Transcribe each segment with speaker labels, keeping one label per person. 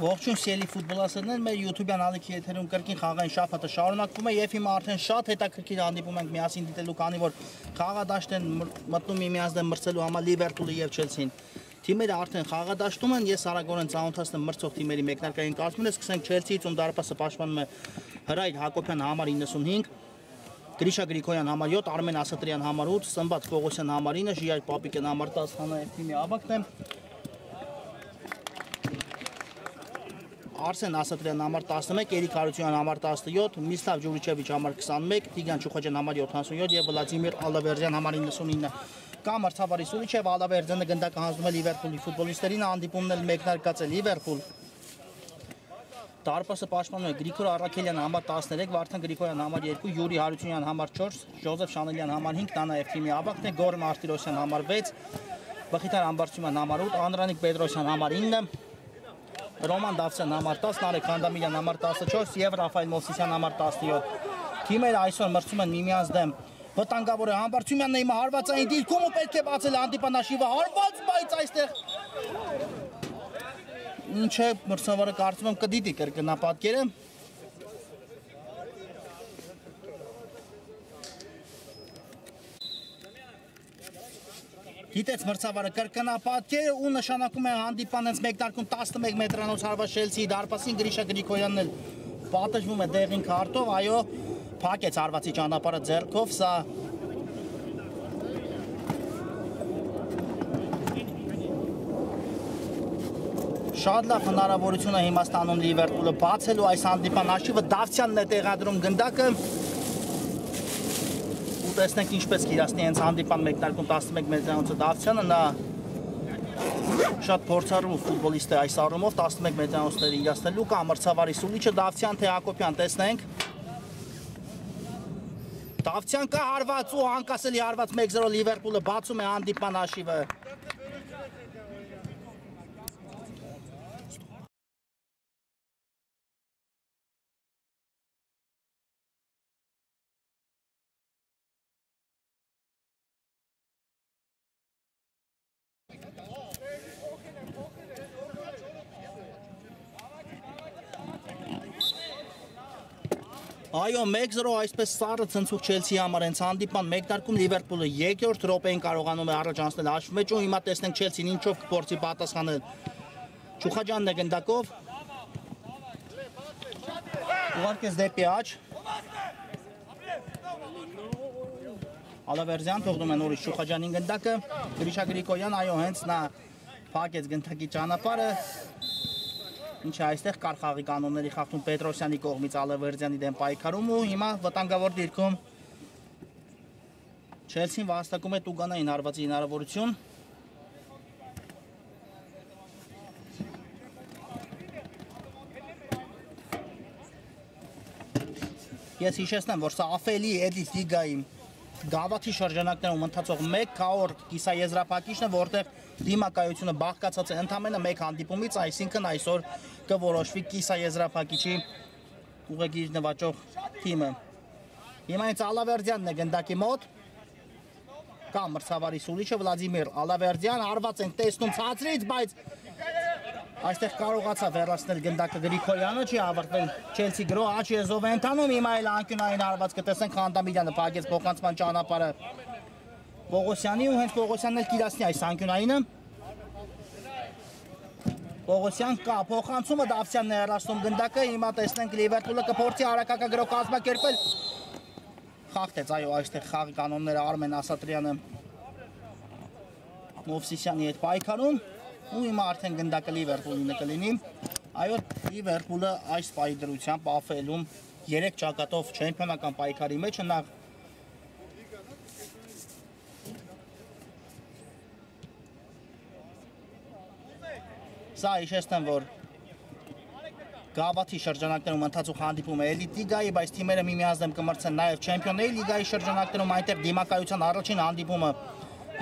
Speaker 1: Ողջույն սիրելի ֆուտբոլասերներ, մեր YouTube-յան ալիքի եթերում կրկին խաղային շաբաթը շարունակվում է եւ հիմա արդեն շատ հետաքրքիր հանդիպում ենք միասին դիտելու, քանի որ խաղադաշտ են մտնում միմյանց դեմ մրցելու համար Լիվերպուլը եւ Չելսին։ Թիմերը արդեն խաղադաշտում են, ես արագորեն ծանոթացնեմ մրցող թիմերի մեկնարկային կազմը, սկսենք Չելսիից, ում դարպասը պաշտպանում է Հրայր Հակոբյան համար 95, Գրիշա Գրիգորյան համար 7, Արմեն Ասատրյան համար 8, Սմբատ Պողոսյան համար 9, Ժիայր Պապիկյան համար 10 հանրային թիմի ավագն է։ Արսեն Ասատրյան համար 11, Էրիկ Հարությունյան համար 17, Միսլավ Ջուրիչևիչ համար 21, Տիգրան Չուխաջյան համար 77 եւ Վլադիմիր Ալավերդյան համար 99։ Կամ Արցավարի Սուլիչև Ալավերդյանը գնդակը հանձնում է Լիվերպուլի ֆուտբոլիստերին, հանդիպումն էլ մեկնարկած է Լիվերպուլ։ Դարպասը պաշտպանում է Գրիգոր Առաքելյան համար 13, Վարդան Գրիգորյան համար 2, Յուրի Հարությունյան համար 4, Ժոզեֆ Շանելյան համար 5, Տանաև թիմի ավագն է, Գոր Մարտիրոսյան համար 6, Բխիթար Ամբարձումյան համար 8, Անդրանիկ Պետրոսյան համար 9, Ռոման Դավսյան համար 10, Նարեկ Խանդամիրյան համար 14 եւ Ռաֆայել Մովսիսյան համար 17։ Թիմերը այսօր մրցում են միմյանց դեմ։ Վտանգավոր է Ամբարձումյանն է հիմա հարվածային դիրքում ու պետք է բացել հանդիպանաշիվը հարված, բայց այստեղ ինչ է մրցավարը կարծում եմ կդիտի կրկնապատկերը։ Գիտեց մրցավարը կրկնապատկերը ու նշանակում է հանդիպան հենց մեկնարկում 11 մետրանոց հարված Չելսիի դարպասին Գրիշա Գրիգորյանն էլ պատժվում է դեղին քարտով, այո, փակեց հարվածի ճանապարհը ձեռքով, սա շատ լավ հնարավորություն է հիմա ստանում Լիվերպուլը բացելու այս հանդիպան արշիվը, Դավթյանն է տեղադրում գնդակը։ Տեսնենք ինչպես կիրացնի հենց հանդիպան մեկնարկում 11 մետրանոցը Դավթյանը, նա շատ փորձառու ֆուտբոլիստ է այս առումով 11 մետրանոցները իրացնելու, կա մրցավարի Սուլիչը, Դավթյան թե Հակոբյան, տեսնենք։ Դավթյան կա հարված ու անկասելի հարված 1-0 Լիվերպուլը բացում է հանդիպան արշիվը։ Այո, 1-0 այսպես սառը ցնցուկ Չելսիի համար հենց հանդիպան մեկնարկում Լիվերպուլը 3-րդ րոպեին կարողանում է առաջ անցնել հաշվի մեջ ու հիմա տեսնենք Չելսին ինչով կփորձի պատասխանել։ Չուխաջյանն է գնդակով։ Ուղարկեց դեպի աջ։ Ալավերդյան թողնում է նորից Չուխաջյանին գնդակը։ Գրիշա Գրիգորյան, այո, հենց նա փակեց գնդակի ճանապարհը։ Ինչը այստեղ կար խաղի կանոնների խախտում Պետրոսյանի կողմից Ալավերդյանի դեմ պայքարում ու հիմա վտանգավոր դիրքում Չելսին վաստակում է տուգանային հարվածի հնարավորություն։ Ես հիշեցնեմ, որ սա Աֆելի Էդիթ լիգայի գավաթի շրջանակներում ընթացող 1 քաորդ կիսաեզրափակիչն է, որտեղ դիմակայությունը բաղկացած է ընդամենը 1 հանդիպումից, այսինքն այսօր կորոշվի կիսաեզրափակիչի ուղեգիր նվաճող թիմը։ Հիմա հենց Ալավերդյանն է գնդակի մոտ։ Կա մրցավարի Սուլիչը, Վլադիմիր Ալավերդյան, հարված ենք տեսնում ցածրից, բայց այստեղ կարողացավ հեռացնել գնդակը Գրիգորյանը, չի ավարտվել Չելսի գրո, աջ եզով է ընթանում, հիմա էլ անկյունային հարված կտեսնենք Խանդամիրյանը փակեց փոխանցման ճանապարհը Պողոսյանի ու հենց Պողոսյանն էլ կիրացնի այս անկյունայինը։ Պողոսյան կա, փոխանցումը Դավթյանն է հեռացնում գնդակը, հիմա տեսնենք Լիվերպուլը կփորձի հարակակագրով կազմակերպել։ Խախտեց, այո, այստեղ խաղի կանոնները Արմեն Ասատրյանը Մովսիսյանի հետ պայքարում ու հիմա արդեն գնդակը Լիվերպուլինը կլինի։ Այո, Լիվերպուլը այս պայի դրությամբ Աֆելում 3 ճակատով չեմպիոնական պայքարի մեջ նախ Սա հիշեցնեմ, որ Գավաթի շրջանակներում ընթացող հանդիպում է էլիտ լիգայի, բայց թիմերը միմյանց դեմ կմրցեն նաև չեմպիոնների լիգայի շրջանակներում, այնտեղ դիմակայության առաջին հանդիպումը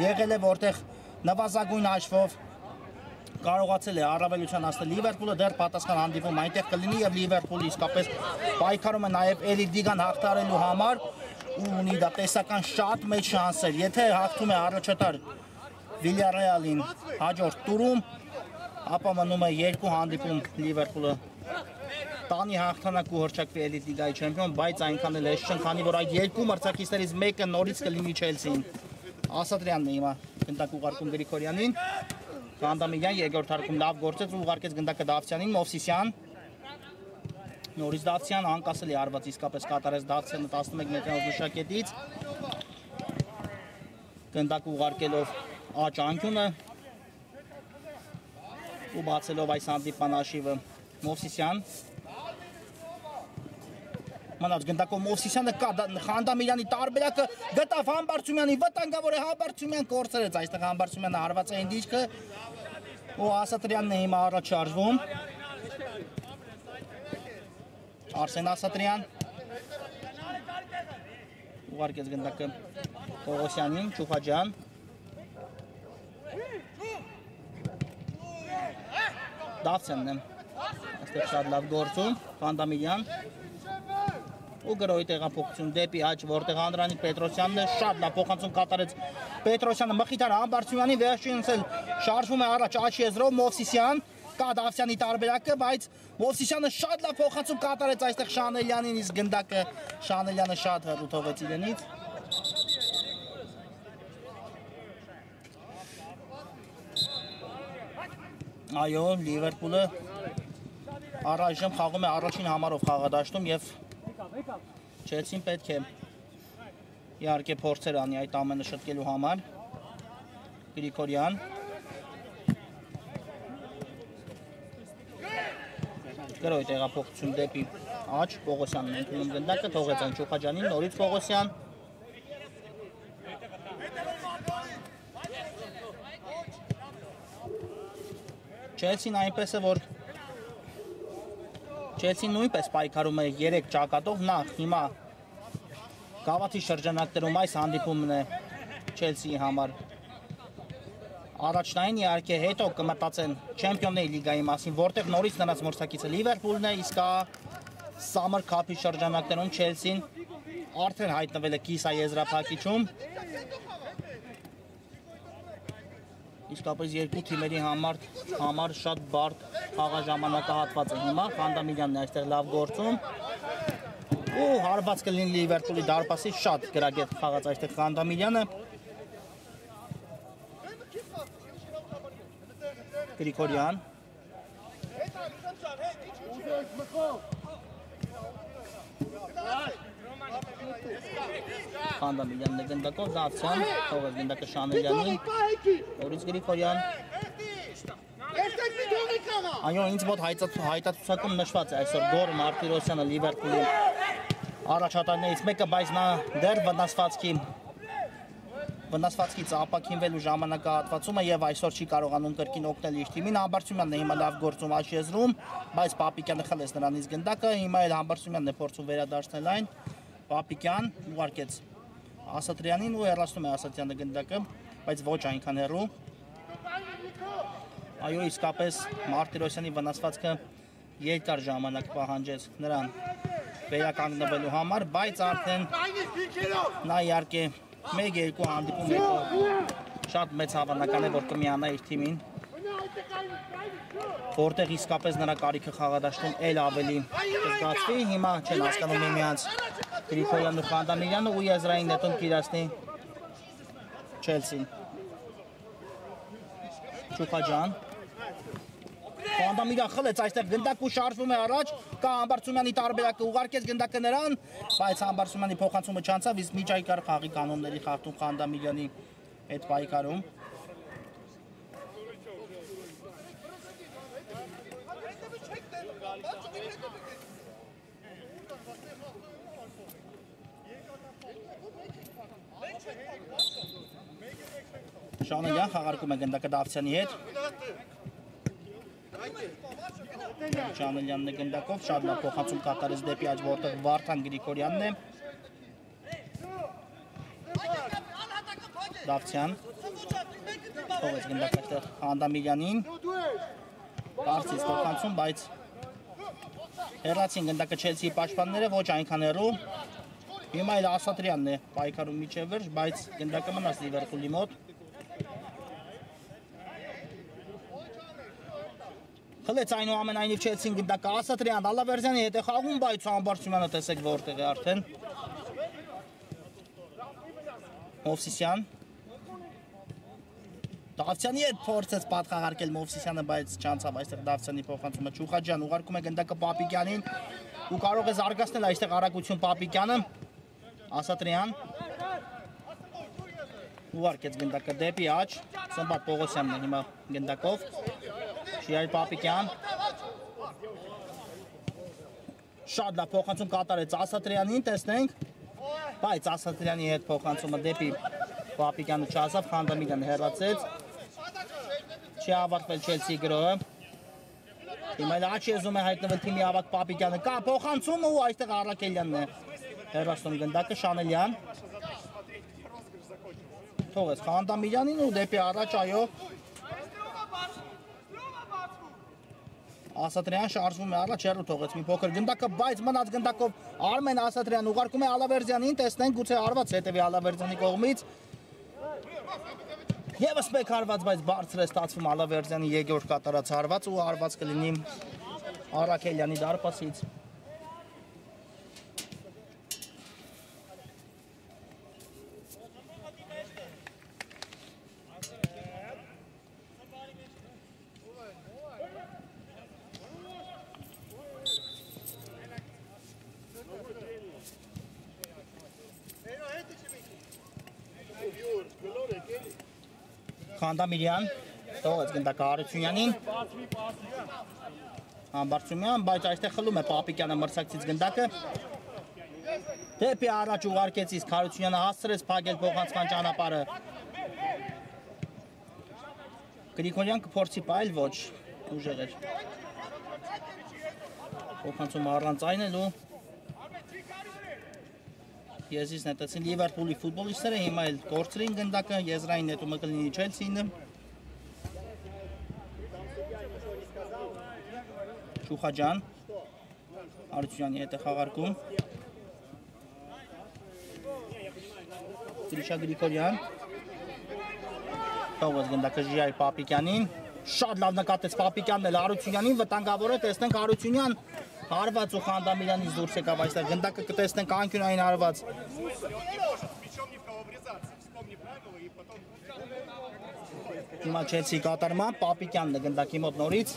Speaker 1: եղել է, որտեղ նվազագույն հաշվով կարողացել է առավելության հասնել Լիվերպուլը, դեռ պատասխան հանդիպում այնտեղ կլինի եւ Լիվերպուլը իսկապես պայքարում է նաև էլիտ լիգան հաղթարելու համար ու ունի դա տեսական շատ մեծ շանսեր։ Եթե հաղթում է առաջատար Վիլյարեալին հաջորդ տուրում, ապա մնում է 2 հանդիպում Լիվերպուլը տանի հաղթանակ ու հռչակվի էլիտ լիգայի չեմպիոն, բայց այնքան էլ հեշտ չէ, քանի որ այդ 2 մրցակիցներից մեկը նորից կլինի Չելսին։ Ասատրյանն է հիմա գնդակ ուղարկում Գրիգորյանին, Ղանդամիրյան երկրորդ հարկում լավ գործեց ու ուղարկեց գնդակը Դավթյանին, Մովսիսյան նորից Դավթյան անկասելի արված իսկապես կատարեց Դավթյանը 11 մետրով նշակետից, գնդակը ուղարկելով աջ անկյունը ու բացելով այս հանդիպման հաշիվը Մովսիսյան Մնաց գնդակով Մովսիսյանը կա Ղանդամիրյանի տարբերակը գտավ Համբարձումյանի վտանգավոր է Համբարձումյան կորցրեց այստեղ Համբարձումյանը հարված է դիճքը ու Ասատրյանն է հիմա առաջ շարժվում Արսեն Ասատրյան ուղարկեց գնդակը Պողոսյանին Չուխաջյան Դավթյանն է այստեղ շատ լավ գործում Ղանդամիրյան ու գրոյի տեղափոխություն դեպի աջ, որտեղ Անդրանիկ Պետրոսյանն է շատ լավ փոխանցում կատարեց Պետրոսյանը մխիթար Համբարձումյանի վերջինս էլ շարժվում է առաջ աջ եզրով Մովսիսյան կա Դավթյանի տարբերակը, բայց Մովսիսյանը շատ լավ փոխանցում կատարեց այստեղ Շանելյանին, իսկ գնդակը Շանելյանը շատ հեռու թողեց իրենից Այո, Լիվերպուլը առայժմ խաղում է առաջին համարով խաղադաշտում եւ Չելսին պետք է իհարկե փորձեր անի այդ ամենը շտկելու համար Գրիգորյան գրոյ տեղափոխություն դեպի աջ Պողոսյանն է ընդունում գնդակը թողեց այն Չուխաջյանին նորից Պողոսյան Չելսին այնպես է որ Չելսին նույնպես պայքարում է 3 ճակատով նախ հիմա Գավաթի շրջանակներում այս հանդիպումն է Չելսիի համար առաջնային իհարկե հետո կմտածեն Չեմպիոնների լիգայի մասին, որտեղ նորից նրանց մրցակիցը Լիվերպուլն է, իսկ Summer Cup-ի շրջանակներում Չելսին արդեն հայտնվել է կիսաեզրափակիչում Իսկապես երկու թիմերի համար շատ բարդ խաղաժամանակահատված է հիմա Ղանդամիրյանն է այստեղ լավ գործում ու հարված կլինի Լիվերպուլի դարպասից շատ գրագետ խաղաց այստեղ Ղանդամիրյանը Գրիգորյան Ղանդամիրյանն է գնդակով Դավթյան թողեց գնդակը Շանելյանին նորից Գրիգորյան Այո, ինձ մոտ հայտացուցակում նշված է այսօր Գոր Մարտիրոսյանը Լիվերպուլի առաջատարներից մեկը, բայց նա դեռ վնասվածքից ապաքինվելու ժամանակահատվածում է եւ այսօր չի կարողանում կրկին օգնել իր թիմին Համբարձումյանն է հիմա լավ գործում աջ եզրում, բայց Պապիկյանը խլեց նրանից գնդակը, հիմա էլ Համբարձումյանն է փորձում վերադարձնել այն Պապիկյան ուղարկեց Ասատրյանին ու հեռացնում է Ասատրյանը գնդակը, բայց ոչ այնքան հեռու Այո, իսկապես Մարտիրոսյանի վնասվածքը երկար ժամանակ պահանջեց նրան վերականգնվելու համար, բայց արդեն նա իհարկե 1-2 հանդիպում հետո շատ մեծ հավանական է, որ կմիանա իր թիմին, որտեղ իսկապես նրա կարիքը խաղադաշտում էլ ավելի կզգացվի, հիմա չեն հասկանում միմյանց Գրիգորյանն ու Ղանդամիրյանը ու եզրային նետում կիրացնի Չելսին Չուխաջյան Ղանդամիրյան խլեց այստեղ գնդակ ու շարժվում է առաջ, կա Համբարձումյանի տարբերակը ուղարկեց գնդակը նրան, բայց Համբարձումյանի փոխանցումը չանցավ, իսկ միջայկար խաղի կանոնների խախտում Ղանդամիրյանի հետ պայքարում։ Շանելյան խաղարկում է գնդակը Դավթյանի հետ։ Շանելյանն է գնդակով, շատ լավ փոխանցում կատարեց դեպի աջ, որտեղ Վարդան Գրիգորյանն է։ Դավթյան թողեց գնդակը այդտեղ Հանդամիրյանին։ Կարծից փոխանցում, բայց հեռացին գնդակը Չելսիի պաշտպանները, ոչ այնքան հեռու։ Հիմա էլ Ասատրյանն է պայքարում միջև վերջ, բայց գնդակը մնաց Լիվերպուլի մոտ։ Խլեց այնուամենայնիվ Չելսին գնդակը Ասատրյան, Ալավերդյանի հետ է խաղում, բայց Համբարձումյանը տեսեք որտեղ է արդեն։ Մովսիսյան Դավթյանի հետ փորձեց պատխաղարկել Մովսիսյանը, բայց չանցավ այստեղ Դավթյանի փոխանցումը Չուխաջյան ուղարկում է գնդակը Պապիկյանին ու կարող է զարգացնել այստեղ արագություն Պապիկյանը։ Ասատրյան ուղարկեց գնդակը դեպի աջ, Սմբատ Պողոսյանն է հիմա գնդակով, Շիրայր Պապիկյան շատ լավ փոխանցում կատարեց Ասատրյանին, տեսնենք, բայց Ասատրյանի հետ փոխանցումը դեպի Պապիկյանը չասավ, Խանդամիրյանը հեռացեց, չի ավարտվել Չելսիի գրոհը, հիմա էլ աջ եզում է հայտնվել թիմի ավագ Պապիկյանը, կա փոխանցումը ու այստեղ Առաքելյանն է հեռացնում գնդակը, Շանելյան թողեց Խանդամիրյանին ու դեպի առաջ, այո Ասատրյան շարժվում է առաջ, հեռու թողեց մի փոքր գնդակը, բայց մնաց գնդակով Արմեն Ասատրյան ուղարկում է Ալավերդյանին, տեսնենք գուցե հարված հետևի Ալավերդյանի կողմից Եվս մեկ հարված, բայց բարձր է ստացվում Ալավերդյանի երկրորդ կատարած հարված ու հարված կլինի Առաքելյանի դարպասից Խանդամիրյան, թողեց գնդակը Հարությունյանին, Համբարձումյան, բայց այստեղ խլում է Պապիկյանը մրցակցից գնդակը, դեպի առաջ ուղարկեց իսկ Հարությունյանը հասցրեց փակել փոխանցման ճանապարհը, Գրիգորյան կփորձի պայել, ոչ, ուժեղ էր, փոխանցումը առանց այնելու, Եզրից նետեցին Լիվերպուլի ֆուտբոլիստները, հիմա էլ կորցրին գնդակը, եզրային նետումը կլինի Չելսին։ Չուխաջյան, Հարությունյանի հետ է խաղարկում։ Գրիշա Գրիգորյան, թողեց գնդակը Ժիրայր Պապիկյանին, շատ լավ նկատեց Պապիկյանն էլ Հարությունյանին, վտանգավոր է, տեսնենք Հարությունյան հարված ու Խանդամիրյանից դուրս եկավ այստեղ գնդակը կտեսնենք անկյունային հարված Հիմա Չելսիի կատարման Պապիկյանն է գնդակի մոտ նորից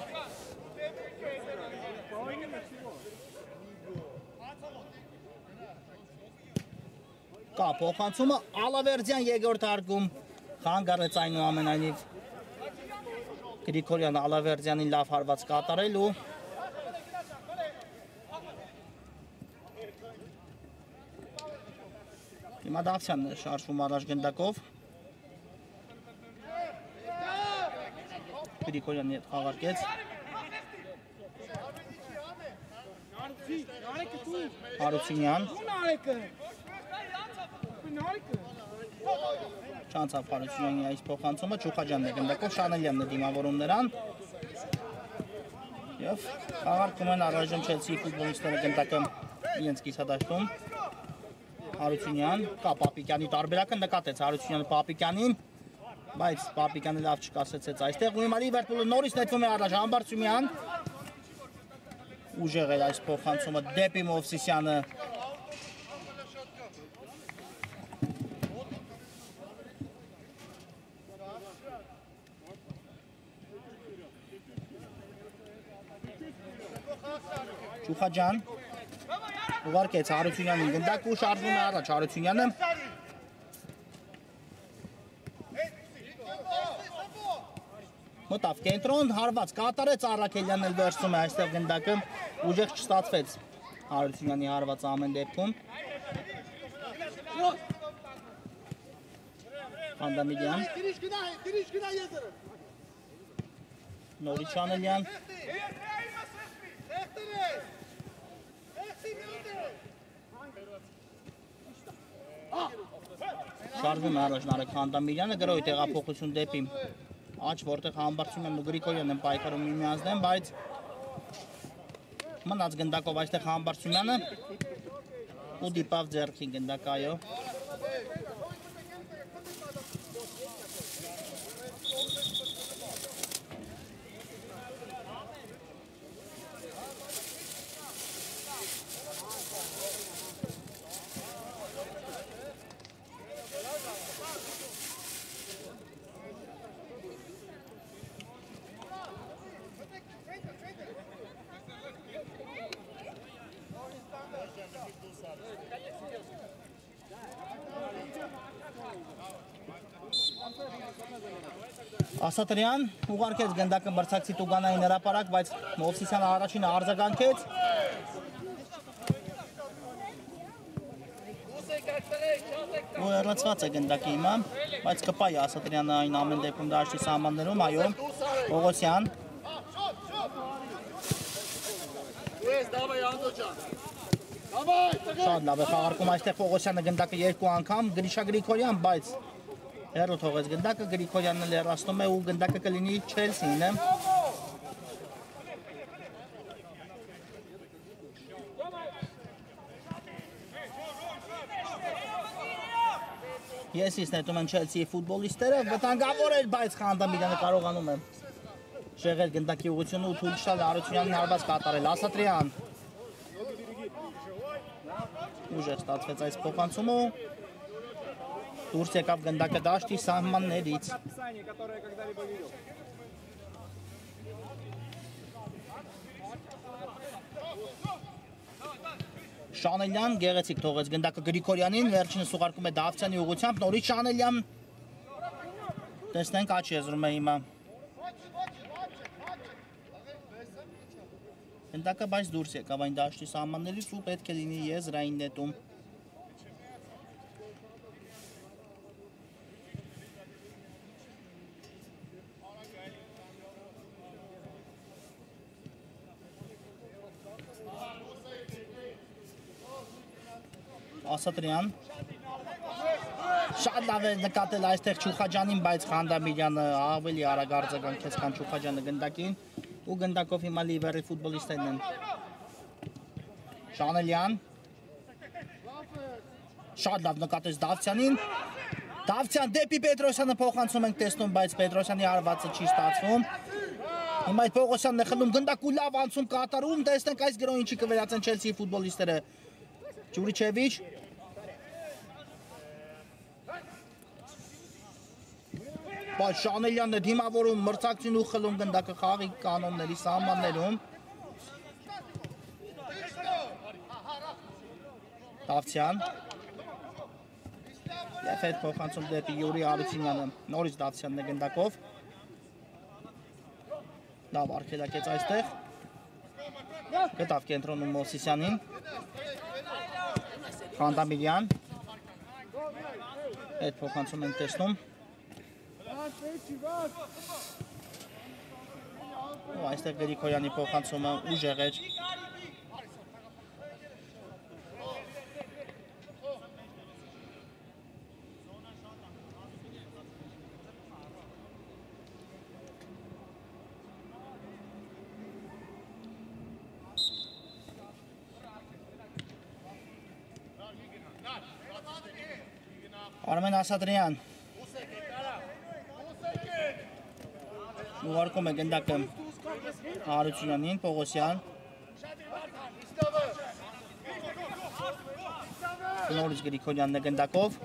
Speaker 1: կա փոխանցումը Ալավերդյան երկրորդ հարկում խանգարեց այնուամենայնիվ Գրիգորյանը Ալավերդյանին լավ հարված կատարել ու Հիմա Դավթյանն է շարժվում առաջ գնդակով Գրիգորյանի հետ խաղարկեց Հարությունյան Չանցավ Հարությունյանի այս փոխանցումը Չուխաջյանն է գնդակով Շանելյանն է դիմավորում նրան Եվ խաղարկում են առայժմ Չելսիի ֆուտբոլիստները գնդակը իրենց կիսադաշտում Հարությունյան, կա Պապիկյանի տարբերակը նկատեց Հարությունյանը Պապիկյանին, բայց Պապիկյանը լավ չկասեցեց այստեղ ու հիմա Լիվերպուլը նորից նետվում է առաջ Համբարձումյան ուժեղ էր այս փոխանցումը դեպի Մովսիսյանը Չուխաջյան Ուղարկեց Հարությունյանին գնդակ ու շարժվում է առաջ Հարությունյանը Մտավ կենտրոն, հարված կատարեց Առաքելյանն էլ վերցնում է այստեղ գնդակը ուժեղ չստացվեց Հարությունյանի հարվածը ամեն դեպքում Խանդամիրյան Նորի Չանելյան Շարվում է առաջ Նարեկ Խանդամիրյանը գրոյ տեղափոխություն դեպի աչ որտեղ Համբարձումյանն ու Գրիգորյանն են պայքարում միմյանց դեմ, բայց մնաց գնդակով այստեղ Համբարձումյանը ու դիպավ ձեռքի գնդակայով Ասատրյան ուղարկեց գնդակը մրցակցի Տուգանային հրապարակ, բայց Մովսիսյանը առաջինը արձագանքեց ու հեռացված է գնդակի հիմա, բայց կպայի Ասատրյանը այն ամեն դեպքում դաշտի սահմաններում, այո, Պողոսյան Շատ լավ է խաղարկում այստեղ Պողոսյանը գնդակը երկու անգամ, Գրիշա Գրիգորյան, բայց հեռու թողեց գնդակը, Գրիգորյանն լեռացնում է ու գնդակը կլինի Չելսին է։ Ես իսկ նետում են Չելսիի ֆուտբոլիստերը, վտանգավոր էր, բայց Խանդամիրյանը կարողանում է շեղել գնդակի ուղղությունը ու թույլ տալ Արությունյանին հարված կատարել, Ասատրյան։ Ուժեղ ստացվեց այս փոխանցումը։ Դուրս եկավ գնդակը դաշտի սահմաններից։ Շանելյան գեղեցիկ թողեց գնդակը Գրիգորյանին, վերջինս ուղարկում է Դավթյանի ուղղությամբ, նորից Շանելյան։ Տեսնենք աչ եզրում է հիմա։ Գնդակը բայց դուրս եկավ այն դաշտի սահմաններից ու պետք է լինի եզրային նետում։ Ասատրյան Շատ լավ է նկատել այստեղ Չուխաջանին, բայց Խանդամիրյանը ավելի արագ արձագանքեց, քան Չուխաջանը գնդակին ու գնդակով հիմա Լիվերի ֆուտբոլիստներն են։ Շանելյան Շատ լավ նկատեց Դավթյանին։ Դավթյան դեպի Պետրոսյանը փոխանցում ենք տեսնում, բայց Պետրոսյանի հարվածը չի ստացվում։ Հիմա այդ Պողոսյանն է խլում գնդակ ու լավ անցում կատարում, տեսնենք այս գրոհը ինչի կվերածեն Չելսիի ֆուտբոլիստները։ Ջուրիչևիչ Բայց Շանելյանն է դիմավորում մրցակցին ու խլում գնդակը խաղի կանոնների սահմաններում։ Դավթյան Եվ հետ փոխանցում դեպի Յուրի Արությունյանը, նորից Դավթյանն է գնդակով։ Լավ արգելակեց այստեղ։ Գտավ կենտրոնում Մովսիսյանին։ Խանդամիրյան Հետ փոխանցում ենք տեսնում։ Ու այստեղ Գրիգորյանի փոխանցումը ուժեղ էր։ Արմեն Ասատրյան Ուղարկում է գնդակը Արությունյանին, Պողոսյան Նորից Գրիգորյանն է գնդակով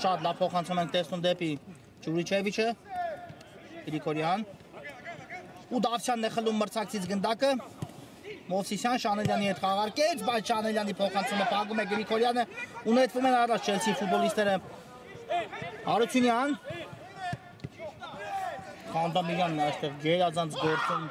Speaker 1: Շատ լավ փոխանցում ենք տեսնում դեպի Ջուրիչևիչը Գրիգորյան ու Դավթյանն է խլում մրցակցից գնդակը Մովսիսյան Շանելյանի հետ խաղարկեց, բայց Շանելյանի փոխանցումը փակում է Գրիգորյանը ու նետվում են առաջ Չելսիի ֆուտբոլիստները Արությունյան Խանդամիրյանն է այստեղ գերազանց գործում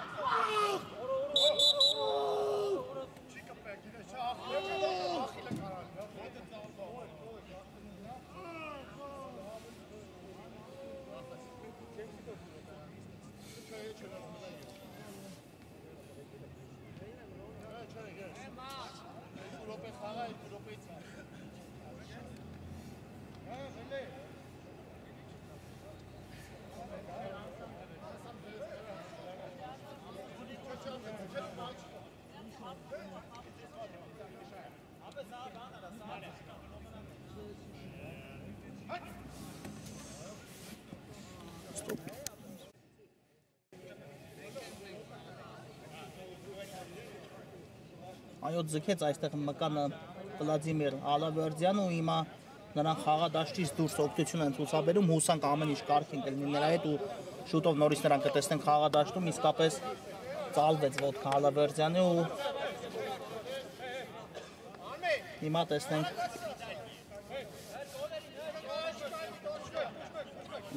Speaker 1: Այո, ձգեց այստեղ մկանը Վլադիմիր Ալավերդյանը ու հիմա նրան խաղադաշտից դուրս օգնություն են ցուցաբերում, հուսանք ամեն ինչ կարգին կլինի նրա հետ ու շուտով նորից նրան կտեսնենք խաղադաշտում, իսկապես ծալվեց ոտքը Ալավերդյանի ու հիմա տեսնենք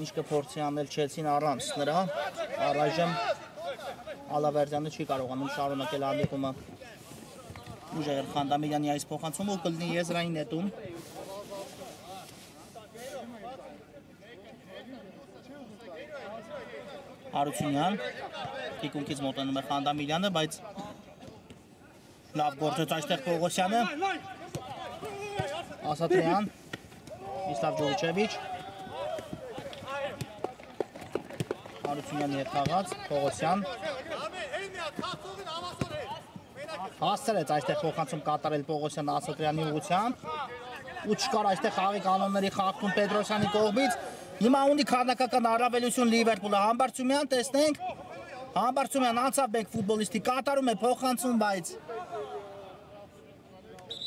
Speaker 1: ինչ կփորձի անել Չելսին առանց նրա, առայժմ Ալավերդյանը չի կարողանում շարունակել հանդիպումը ուժեղ Խանդամիրյանի այս փոխանցումը ու կլինի եզրային նետում Հարությունյան թիկունքից մոտենում է Խանդամիրյանը, բայց լավ գործեց այստեղ Պողոսյանը Ասատրյան Վիստավ Ջուրիչևիչ Հարությունյանի հետ խաղաց Պողոսյան հասցրեց այստեղ փոխանցում կատարել Պողոսյանը Ասատրյանի ուղղությամբ ու չկար այստեղ խաղի կանոնների խախտում Պետրոսյանի կողմից հիմա ունի քանակական առավելություն Լիվերպուլը Համբարձումյան տեսնենք Համբարձումյան անցավ մեկ ֆուտբոլիստի կատարում է փոխանցում բայց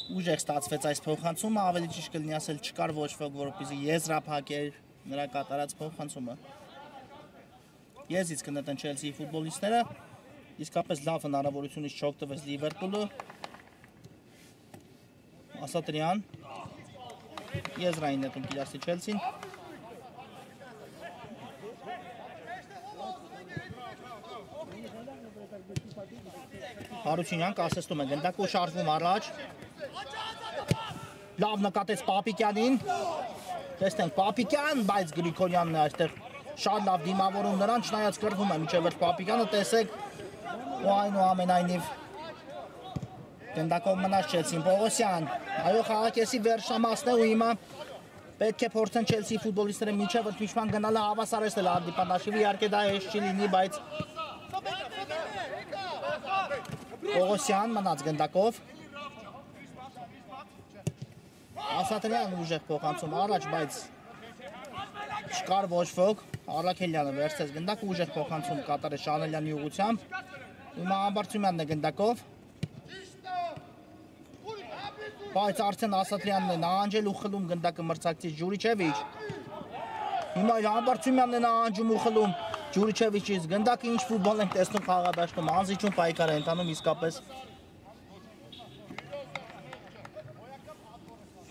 Speaker 1: ուժեղ ստացվեց այս փոխանցումը ավելի ճիշտ կլինի ասել չկար ոչ ոք որպեսզի եզրափակեր նրա կատարած փոխանցումը Եզից կնետեն Չելսիի ֆուտբոլիստները իսկապես լավ հնարավորությունից չօգտվեց Լիվերպուլը Ասատրյան եզրային նետում կիրասի Չելսին Հարությունյան կասեցնում է գնդակ ու շարժվում առաջ լավ նկատեց Պապիկյանին տեսնենք Պապիկյան բայց Գրիգորյանն է այստեղ շատ լավ դիմավորում նրան չնայած կրվում է մինչև վերջ Պապիկյանը տեսեք ու այնուամենայնիվ գնդակով մնաց Չելսին Պողոսյան այո խաղակեսի վերջամասն է ու հիմա պետք է փորձեն Չելսիի ֆուտբոլիստները մինչև ընդմիջման գնալը հավասարեցնել հանդիպանաշիվը իհարկե դա հեշտ չի լինի բայց Պողոսյան մնաց գնդակով Ասատրյան ուժեղ փոխանցում առաջ բայց չկար ոչ ոք Առաքելյանը վերցրեց գնդակ ուժեղ փոխանցում կատարեց Շանելյանի ուղղությամբ հիմա Համբարձումյանն է գնդակով բայց արդեն Ասատրյանն է նահանջել ու խլում գնդակը մրցակցից Ջուրիչևիչ հիմա Համբարձումյանն է նահանջում ու խլում Ջուրիչևիչից գնդակը ինչ ֆուտբոլ ենք տեսնում խաղադաշտում անզիջում պայքար է ընթանում իսկապես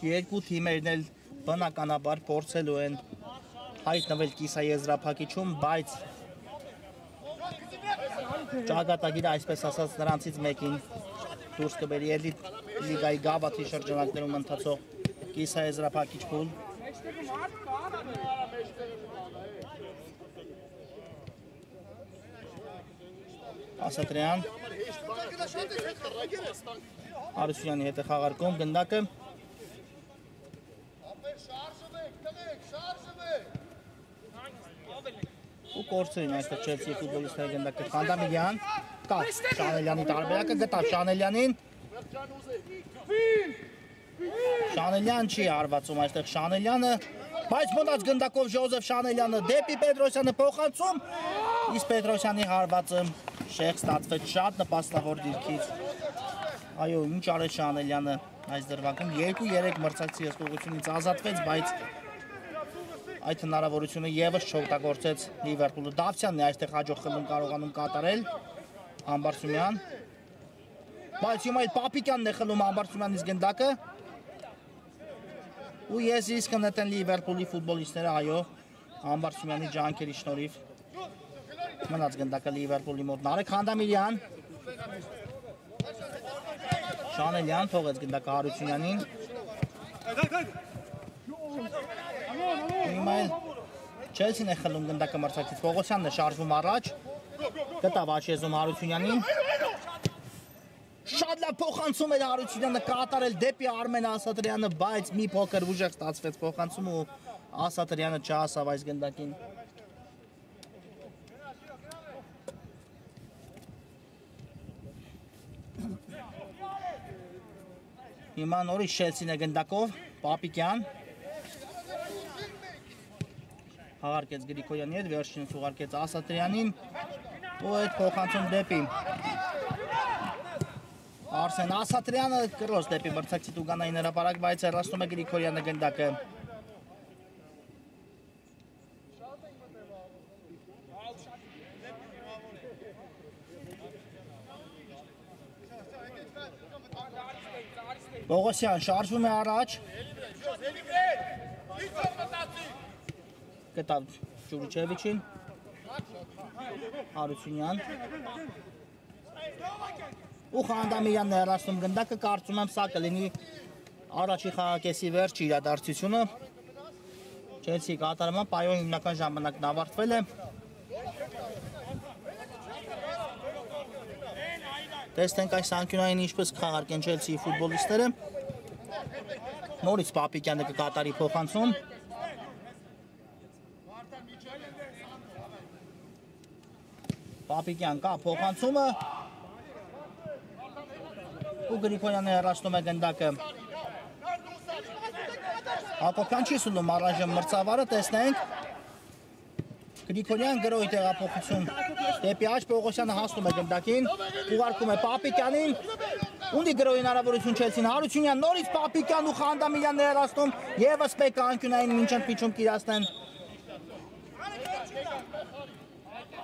Speaker 1: երկու թիմերն էլ բնականաբար փորձելու են հայտնվել կիսաեզրափակիչում, բայց ճակատագիրը այսպես ասած նրանցից մեկին դուրս կբերի էլիտ լիգայի գավաթի շրջանակներում ընթացող կիսաեզրափակիչ փուլ Ասատրյան Հարությունյանի հետ է խաղարկում գնդակը ու կորցրին այստեղ Չելսիի ֆուտբոլիստների գնդակը Խանդամիրյան կա Շանելյանի տարբերակը գտավ Շանելյանին Շանելյան չի հարվածում այստեղ Շանելյանը բայց մնաց գնդակով Ժոզեֆ Շանելյանը դեպի Պետրոսյանը փոխանցում իսկ Պետրոսյանի հարվածը շեղ ստացվեց շատ նպաստավոր դիրքից այո ինչ արեց Շանելյանը այս դրվագում 2-3 մրցակցի հսկողությունից ազատվեց բայց այդ հնարավորությունը եւս չօգտագործեց Լիվերպուլը Դավթյանն է այստեղ հաջող խմում կարողանում կատարել Համբարձումյան բայց հիմա այդ Պապիկյանն է խլում Համբարձումյանից գնդակը ու ես իսկ կնետեն Լիվերպուլի ֆուտբոլիստները այո Համբարձումյանի ջանքերի շնորհիվ մնաց գնդակը Լիվերպուլի մոտ Նարեկ Խանդամիրյան Շանելյան թողեց գնդակը Հարությունյանին Հիմա Չելսին է խլում գնդակը մրցակցից Պողոսյանն է շարժվում առաջ գտավ աչեզում Հարությունյանին Շատ լավ փոխանցում էր Հարությունյանը կատարել դեպի Արմեն Ասատրյանը, բայց մի փոքր ուժեղ ստացվեց փոխանցումը ու Ասատրյանը չհասավ այս գնդակին։ Հիմա նորից Շելսին է գնդակով, Պապիկյան հաղարկեց Գրիգորյանի հետ, վերջինս ուղարկեց Ասատրյանին ու այդ փոխանցում դեպի Արսեն Ասատրյանը կրոս դեպի մրցակցի Տուգանային հրապարակ, բայց հեռացնում է Գրիգորյանը գնդակը։ Պողոսյան շարժվում է առաջ, գտավ Ջուրիչևիչին, Հարությունյան ու Խանդամիրյանն է հեռացնում գնդակը, կարծում եմ սա կլինի առաջի խաղակեսի վերջի իրադարձությունը, Չելսիի կատարման պայո հիմնական ժամանակն ավարտվել է, տեսնենք այս անկյունային ինչպես կխաղարկեն Չելսիի ֆուտբոլիստները, նորից Պապիկյանը կկատարի փոխանցում, Պապիկյան կա փոխանցումը ու Գրիգորյանը հեռացնում է գնդակը։ Հակոբյան չի սուլում առայժմ մրցավարը, տեսնենք Գրիգորյան գրոյի տեղափոխություն դեպի աջ, Պողոսյանը հասնում է գնդակին, ուղարկում է Պապիկյանին, ունի գրոյի հնարավորություն Չելսին, Հարությունյան նորից Պապիկյան ու Խանդամիրյանն է հեռացնում, ևս մեկ անկյունային միջընթացում կիրացնեն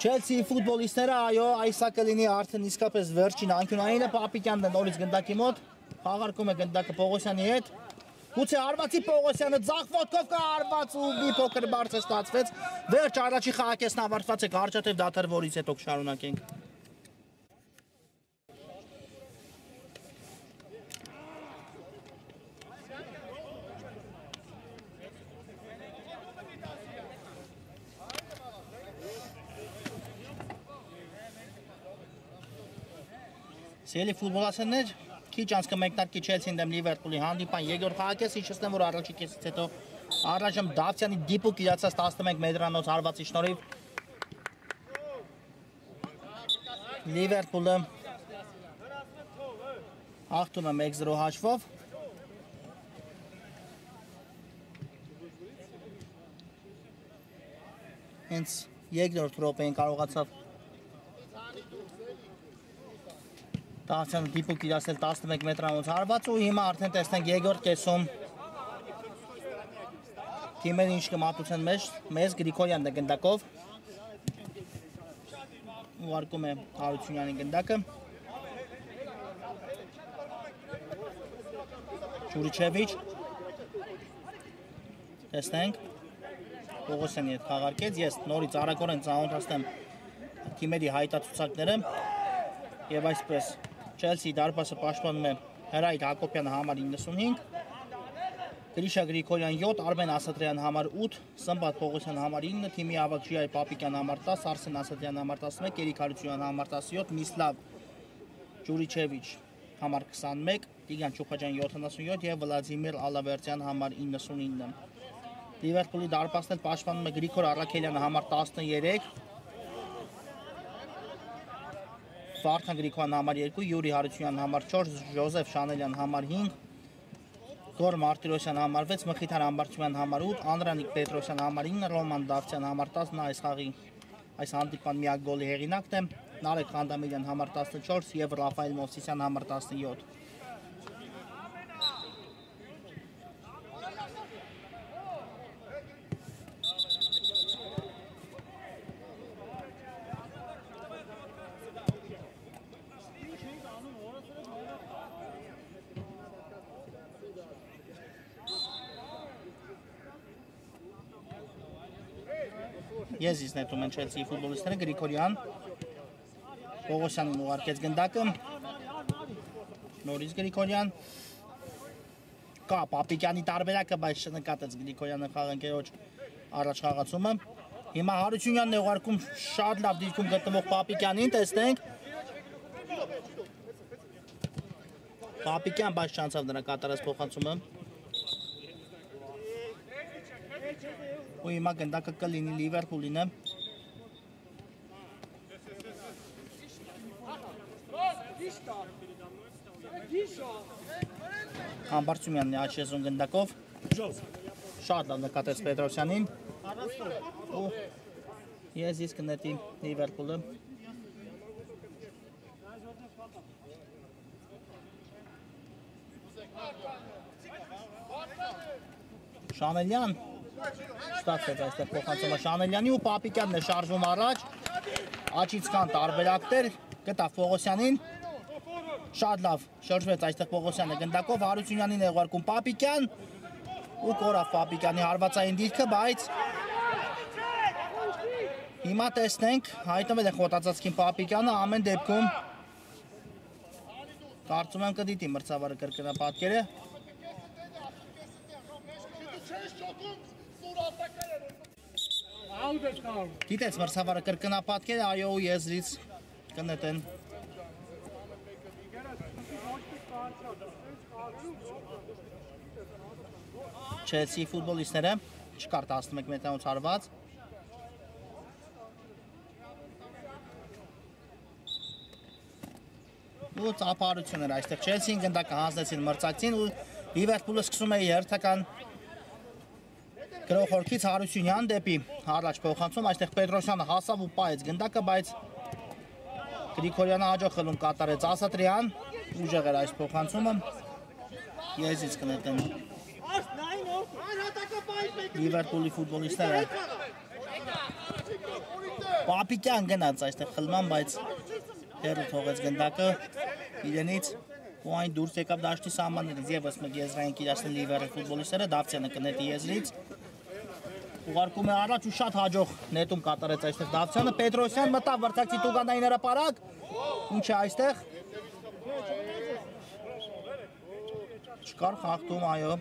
Speaker 1: Չելսիի ֆուտբոլիստները, այո, այսա կլինի արդեն իսկապես վերջին անկյունայինը, Պապիկյանն է նորից գնդակի մոտ, խաղարկում է գնդակը Պողոսյանի հետ, գուցե հարվածի Պողոսյանը ձախ ոտքով կա հարված ու մի փոքր բարձր ստացվեց, վերջ առաջի խաղակեսն ավարտված է, կարճատև դադար, որից հետո կշարունակենք։ Սիրելի ֆուտբոլասերներ, քիչ անց կմեկնարկի Չելսին դեմ Լիվերպուլի հանդիպան երկրորդ խաղակես, հիշեցնեմ, որ առաջի կեսից հետո առայժմ Դավթյանի դիպուկ իրացած 11 մետրանոց հարվածի շնորհիվ Լիվերպուլը հաղթում է 1-0 հաշվով։ Հենց երկրորդ րոպեին կարողացավ Դավթյանը դիպուկ իրացնել 11 մետրանոց հարված ու հիմա արդեն տեսնենք երկրորդ կեսում թիմերը ինչ կմատուցեն մեզ Գրիգորյանն է գնդակով ուղարկում է Հարությունյանի գնդակը Ջուրիչևիչ տեսնենք Պողոսյանի հետ խաղարկեց, ես նորից արագորեն ծանոթացնեմ թիմերի հայտացուցակները եւ այսպես Չելսի դարպասը պաշտպանում է Հրայր Հակոբյանը համար 95, Գրիշա Գրիգորյան 7, Արմեն Ասատրյան համար 8, Սմբատ Պողոսյան համար 9, թիմի ավագ Ժիայ Պապիկյան համար 10, Արսեն Ասատրյան համար 11, Երիկ Հարությունյան համար 17, Միսլավ Ջուրիչևիչ համար 21, Տիգրան Չուխաջյան 77 եւ Վլադիմիր Ալավերդյան համար 99։ Լիվերպուլի դարպասն էլ պաշտպանում է Գրիգոր Առաքելյանը համար 13, Վարդան Գրիգորյան համար 2, Յուրի Հարությունյան համար 4, Ժոզեֆ Շանելյան համար 5, Գոր Մարտիրոսյան համար 6, Մխիթար Ամբարձումյան համար 8, Անդրանիկ Պետրոսյան համար 9, Ռոման Դավթյան համար 10, նա այս հանդիպման միակ գոլի հեղինակն է, Նարեկ Խանդամիրյան համար 14 եւ Ռաֆայել Մովսիսյան համար 17։ Եզիս նետում են Չելսիի ֆուտբոլիստները, Գրիգորյան Պողոսյանին ուղարկեց գնդակը, նորից Գրիգորյան, կա Պապիկյանի տարբերակը, բայց չնկատեց Գրիգորյանը խաղընկերոջ առաջ խաղացումը, հիմա Հարությունյանն է ուղարկում շատ լավ դիրքում գտնվող Պապիկյանին, տեսնենք, Պապիկյան բայց չանցավ նրա կատարած փոխանցումը։ Ու հիմա գնդակը կլինի Լիվերպուլինը։ Համբարձումյանն է աչեզուն գնդակով։ Շատ լավ նկատեց Պետրոսյանին։ Ու ես կնետի Լիվերպուլը։ Շանելյան ստացվեց այստեղ փոխանցումը Շանելյանի ու Պապիկյանն է շարժվում առաջ, աչից կան տարբերակներ, գտավ Պողոսյանին, շատ լավ շրջվեց այստեղ Պողոսյանը գնդակով, Հարությունյանին է ուղարկում Պապիկյան ու կորավ Պապիկյանի հարվածային դիրքը, բայց հիմա տեսնենք, հայտնվել է խոտածածկին Պապիկյանը, ամեն դեպքում կարծում եմ կդիտի մրցավարը կրկնապատկերը։ Դիտեց մրցավարը կրկնապատկերը, այո ու եզրից կնետեն։ Չելսի ֆուտբոլիստները, չկար 11 մետրանոց հարված։ Ու ծափահարություն էր այստեղ Չելսին, գնդակը հանձնեցին մրցակցին ու Լիվերպուլը սկսում է երթական գրողորքից Հարությունյան դեպի առաջ փոխանցում, այստեղ Պետրոսյանը հասավ ու պայեց գնդակը, բայց Գրիգորյանը հաջող խլում կատարեց Ասատրյան, ուժեղ էր այս փոխանցումը, եզից կնետեն Լիվերպուլի ֆուտբոլիստները։ Պապիկյան գնաց այստեղ խլման, բայց հեռու թողեց գնդակը իրենից ու այն դուրս եկավ դաշտի սահմաններից, ևս մեկ եզրային կիրացնել Լիվերի ֆուտբոլիստները, Դավթյանը կնետի եզրից, ուղարկում է առաջ ու շատ հաջող նետում կատարեց այստեղ Դավթյանը, Պետրոսյան մտավ վրթակցի տուգանային հրապարակ, ինչ է այստեղ, չկար խախտում, այո,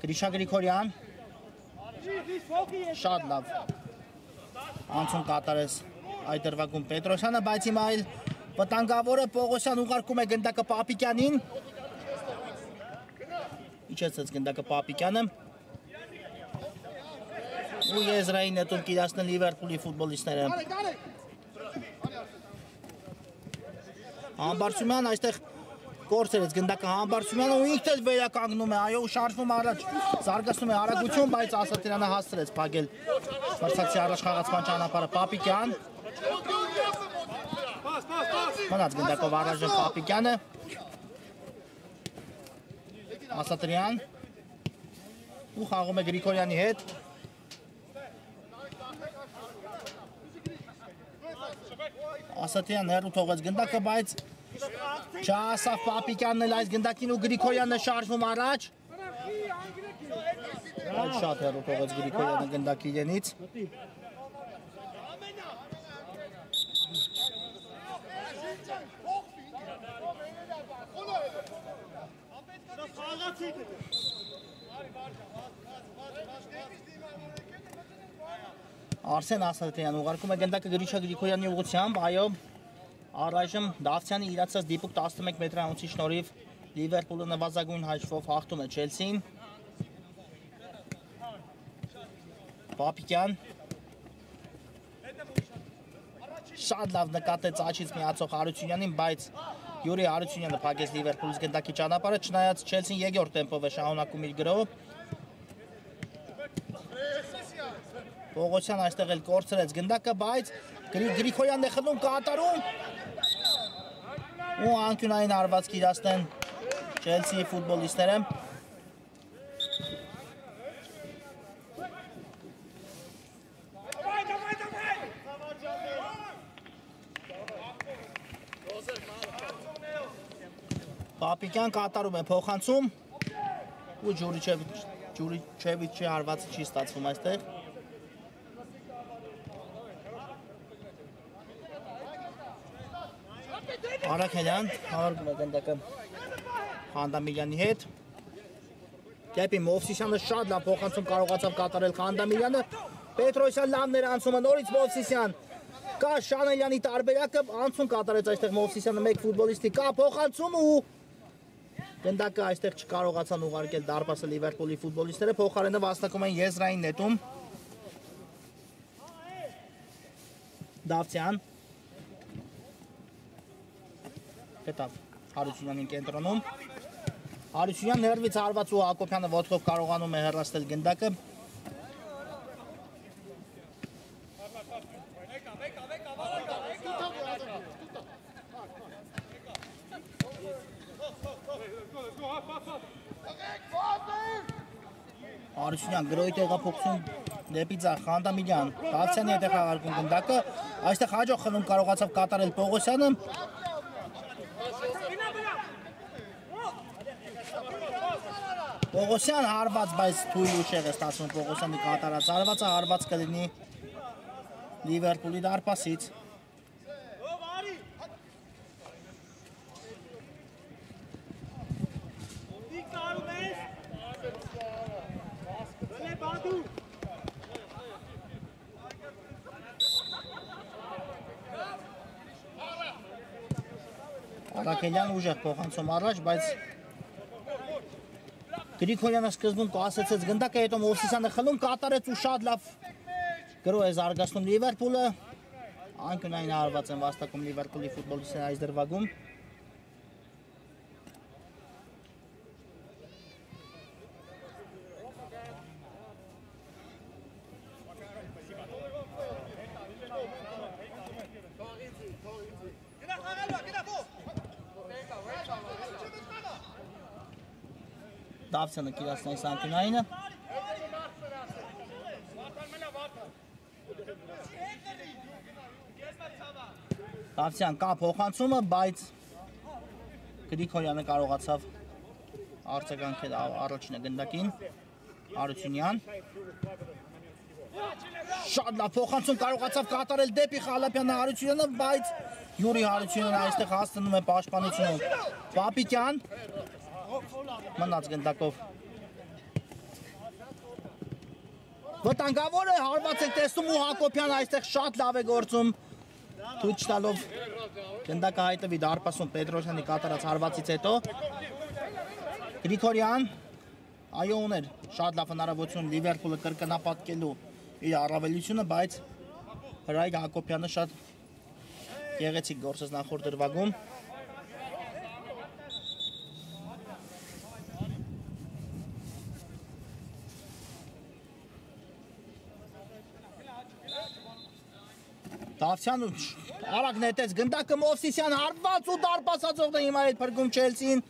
Speaker 1: Գրիշա Գրիգորյան, շատ լավ անցում կատարեց այդ դրվագում Պետրոսյանը, բայց հիմա այլ վտանգավորը Պողոսյան ուղարկում է գնդակը Պապիկյանին, իջեցեց գնդակը Պապիկյանը ու եզրային նետում կիրացնել Լիվերպուլի ֆուտբոլիստները։ Համբարձումյան այստեղ կորցրեց գնդակը Համբարձումյանը ու ինքն էլ վերականգնում է, այո, շարժվում առաջ, զարգացնում է արագություն, բայց Ասատրյանը հասցրեց փակել մրցակցի առաջխաղացման ճանապարհը Պապիկյան։ Մնաց գնդակով առաջ Պապիկյանը, Ասատրյան ու խաղում է Գրիգորյանի հետ։ Ասատրյան հեռու թողեց գնդակը, բայց չհասավ Պապիկյանն էլ այս գնդակին ու Գրիգորյանը շարժվում առաջ։ Այդ շատ հեռու թողեց Գրիգորյանը գնդակի իրենից։ Արսեն Ասատրյան ուղարկում է գնդակը Գրիշա Գրիգորյանի ուղղությամբ, այո, առայժմ Դավթյանի իրացած դիպուկ 11 մետրանոցի շնորհիվ Լիվերպուլը նվազագույն հաշվով հաղթում է Չելսին։ Պապիկյան շատ լավ նկատեց աչից միացող Հարությունյանին, բայց Յուրի Հարությունյանը փակեց Լիվերպուլից գնդակի ճանապարհը, չնայած Չելսին երկրորդ տեմպով է շարունակում իր գրով։ Պողոսյան այստեղ էլ կորցրեց գնդակը, բայց Գրիգորյանն է խլում կատարում ու անկյունային հարվածք իրացնեն Չելսիի ֆուտբոլիստները։ Պապիկյան կատարում է փոխանցում ու Ջուրիչևիչի հարվածը չի ստացվում այստեղ։ Արաքելյան հավարգում է գնդակը Խանդամիրյանի հետ։ Դեպի Մովսիսյանը շատ լավ փոխանցում կարողացավ կատարել Խանդամիրյանը։ Պետրոսյան լավ ներանցումը նորից Մովսիսյան։ Կա Շանելյանի տարբերակը, անցում կատարեց այստեղ Մովսիսյանը մեկ ֆուտբոլիստի, կա փոխանցում ու գնդակը այստեղ չկարողացան ուղարկել դարպասը Լիվերպուլի ֆուտբոլիստները, փոխարենը վաստակում են եզրային նետում։ Դավթյան հետավ Հարությունյանին կենտրոնում, Հարությունյան ներվից հարված ու Հակոբյանը ոտքով կարողանում է հեռացնել գնդակը։ Հարությունյան գրոյի տեղափոխություն դեպի ձախ Խանդամիրյան, Դավթյանի հետ է խաղարկում գնդակը, այստեղ հաջող խլում կարողացավ կատարել Պողոսյանը։ Պողոսյան հարված, բայց թույլ ուշեղ է ստացվում Պողոսյանի կատարած հարվածը, հարված կլինի Լիվերպուլի դարպասից։ Արաքելյան ուժեղ փոխանցում առաջ, բայց Գրիգորյանը սկզբում կասեցեց գնդակը, հետո Մովսիսյանը խլում կատարեց ու շատ լավ գրոհ է զարգացնում Լիվերպուլը, անկյունային հարված են վաստակում Լիվերպուլի ֆուտբոլիստները այս դրվագում։ Դավթյանը կիրացնի անկյունայինը։ Դավթյան կա փոխանցումը, բայց Գրիգորյանը կարողացավ արձագանքել առաջինը գնդակին։ Հարությունյան շատ լավ փոխանցում կարողացավ կատարել դեպի Խալափյանը Հարությունյանը, բայց Յուրի Հարությունյանը այստեղ հասնում է պաշտպանությունում։ Պապիկյան մնաց գնդակով։ Վտանգավոր է, հարված եք տեսնում ու Հակոբյանը այստեղ շատ լավ է գործում, թույլ չտալով գնդակը հայտնվի դարպասում Պետրոսյանի կատարած հարվածից հետո։ Գրիգորյան այո ուներ շատ լավ հնարավորություն Լիվերպուլը կրկնապատկելու իր առավելությունը, բայց Հրայր Հակոբյանը շատ գեղեցիկ գործեց նախորդ դրվագում։ Դավթյանը արագ նետեց գնդակը, Մովսիսյան հարված ու դարպասացողն է հիմա այդ փրկում Չելսին։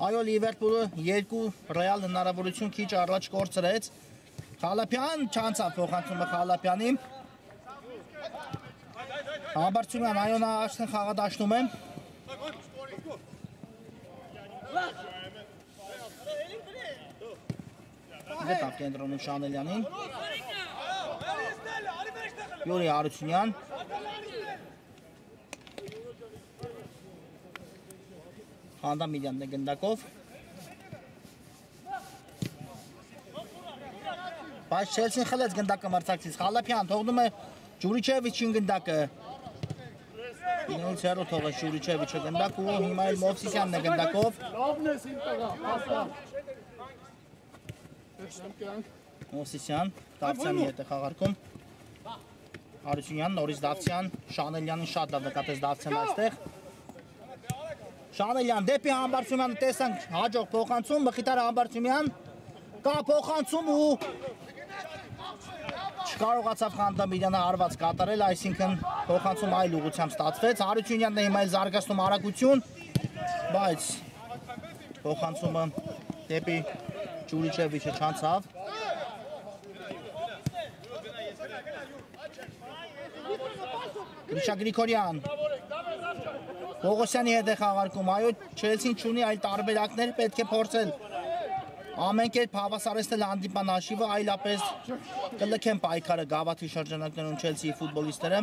Speaker 1: Այո, Լիվերպուլը երկու ռեալ հնարավորություն քիչ առաջ կորցրեց։ Խալափյան չանցավ փոխանցումը Խալափյանի։ Համբարձումյան այո նա աշխեն խաղադաշտում է։ Գտավ կենտրոնում Շանելյանին։ Յուրի Հարությունյան։ Խանդամիրյանն է գնդակով։ Բայց Չելսին խլեց գնդակը մրցակցից։ Խալափյան թողնում է Ջուրիչևիչին գնդակը։ Ինուց հեռու թողեց Ջուրիչևիչը գնդակ ու հիմա էլ Մովսիսյանն է գնդակով։ Մովսիսյան, Դավթյանի հետ է խաղարկում։ Հարությունյան, նորից Դավթյան, Շանելյանին շատ լավ նկատեց Դավթյանը այստեղ։ Շանելյան դեպի Համբարձումյանը տեսանք հաջող փոխանցում, Մխիթար Համբարձումյան կա փոխանցում ու չկարողացավ Խանդամիրյանը հարված կատարել, այսինքն փոխանցում այլ ուղղությամբ ստացվեց։ Հարությունյանն է հիմա էլ զարգացնում արագություն, բայց փոխանցումը դեպի Ջուրիչևիչը չանցավ։ Գրիշա Գրիգորյան Պողոսյանի հետ է խաղարկում, այո Չելսին չունի այլ տարբերակներ, պետք է փորձել ամեն կերպ հավասարեցնել հանդիպան հաշիվը, այլապես կլքեն պայքարը գավաթի շրջանակներում Չելսիի ֆուտբոլիստները։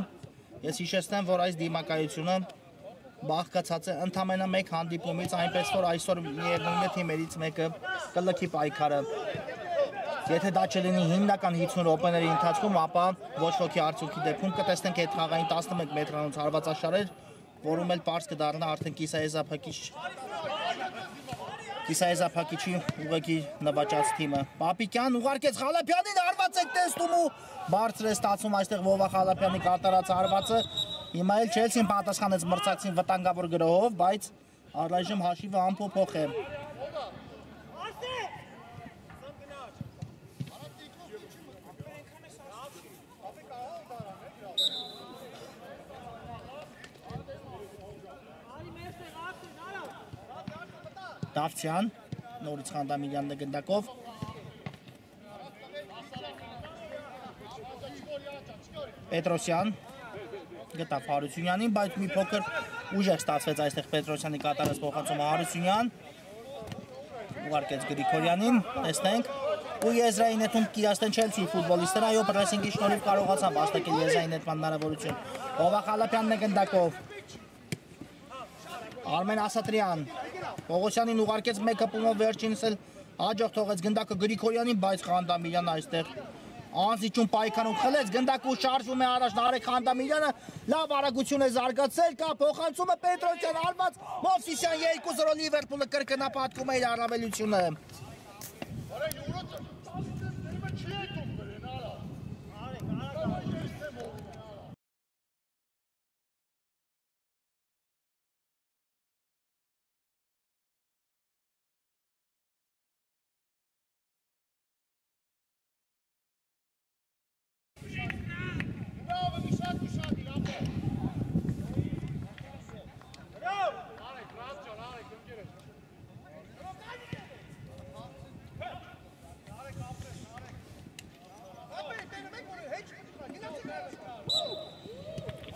Speaker 1: Ես հիշեցնեմ, որ այս դիմակայությունը բաղկացած է ընդամենը մեկ հանդիպումից, այնպես որ այսօր միևնույն է թիմերից մեկը կլքի պայքարը։ Եթե դա չլինի հիմնական 50 րոպեների ընթացքում, ապա ոչ ոքի արդյունքի դեպքում կտեսնենք այդ խաղային 11 մետրանոց հարվածաշարեր, որում էլ պարզ կդառնա արդեն կիսաեզափակիչի ուղղակի նվաճած թիմը։ Պապիկյան ուղարկեց Խալափյանին, հարված եք տեսնում ու բարձր է ստացում այստեղ Վովա Խալափյանի կատարած հարվածը։ Հիմա էլ Չելսին պատասխանեց մրցակցին վտանգավոր գրոհով, բայց առայժմ հաշիվը անփոփոխ է։ Դավթյան, նորից Խանդամիրյանն է գնդակով։ Պետրոսյան գտավ Հարությունյանին, բայց մի փոքր ուժեղ ստացվեց այստեղ Պետրոսյանի կատարած փոխանցումը Հարությունյան։ Ուղարկեց Գրիգորյանին, տեսնենք։ Ու եզրային նետում Կիրաստեն Չելսիի ֆուտբոլիստները, այո, պրեսինգի շնորհիվ կարողացան վաստակել եզրային նետման հնարավորություն։ Վովա Խալափյանն է գնդակով։ Արմեն Ասատրյան Պողոսյանին ուղարկեց մեկը պումով վերջինս էլ հաջող թողեց գնդակը Գրիգորյանին, բայց Խանդամիրյանն այստեղ անզիջում պայքանում խլեց, գնդակը շարժվում է առաջ, Նարեկ Խանդամիրյանը լավ արագություն է զարգացել, կա փոխանցումը Պետրոսյան արված, Մովսիսյան 2-0 Լիվերպուլը կրկնապատկում է իր առավելությունը։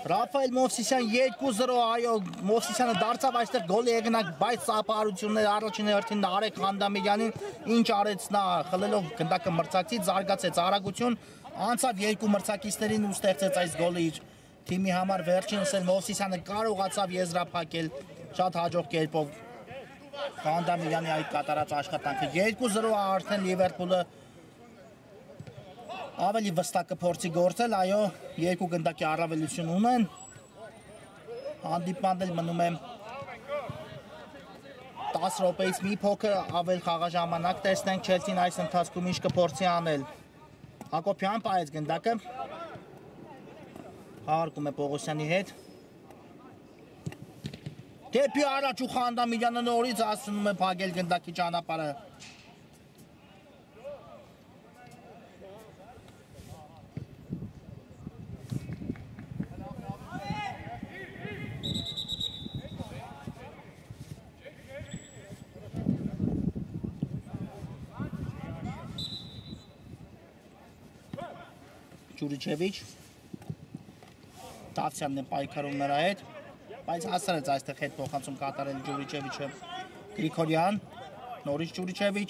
Speaker 1: Ռաֆայել Մովսիսյան 2-0, այո, Մովսիսյանը դարձավ այստեղ գոլի եղնակ, բայց սապարությունները առաջին հերթին Նարեկ Խանդամիրյանին, ինչ արեց նա, խլելով գնդակը մրցակցից, զարգացեց արագություն, անցավ երկու մրցակիցներին ու ստեղծեց այս գոլը իր թիմի համար, վերջինս էլ Մովսիսյանը կարողացավ եզրափակել շատ հաջող կերպով Խանդամիրյանի այդ կատարած աշխատանքը։ 2-0 արդեն Լիվերպուլը ավելի վստահ կփորձի գործել, այո, երկու գնդակի առավելություն ունեն։ Հանդիպմանն էլ մնում է 10 րոպեից մի փոքր ավել խաղաժամանակ, տեսնենք Չելսին այս ընթացքում ինչ կփորձի անել։ Հակոբյան պահեց գնդակը, հաղարկում է Պողոսյանի հետ։ Դեպի առաջ ու Խանդամիրյանը նորից հասնում է փակել գնդակի ճանապարհը։ Ջուրիչևիչ Դավթյանն է պայքարում նրա հետ, բայց հասարեց այստեղ հետ փոխանցում կատարել Ջուրիչևիչը։ Գրիգորյան, նորից Ջուրիչևիչ։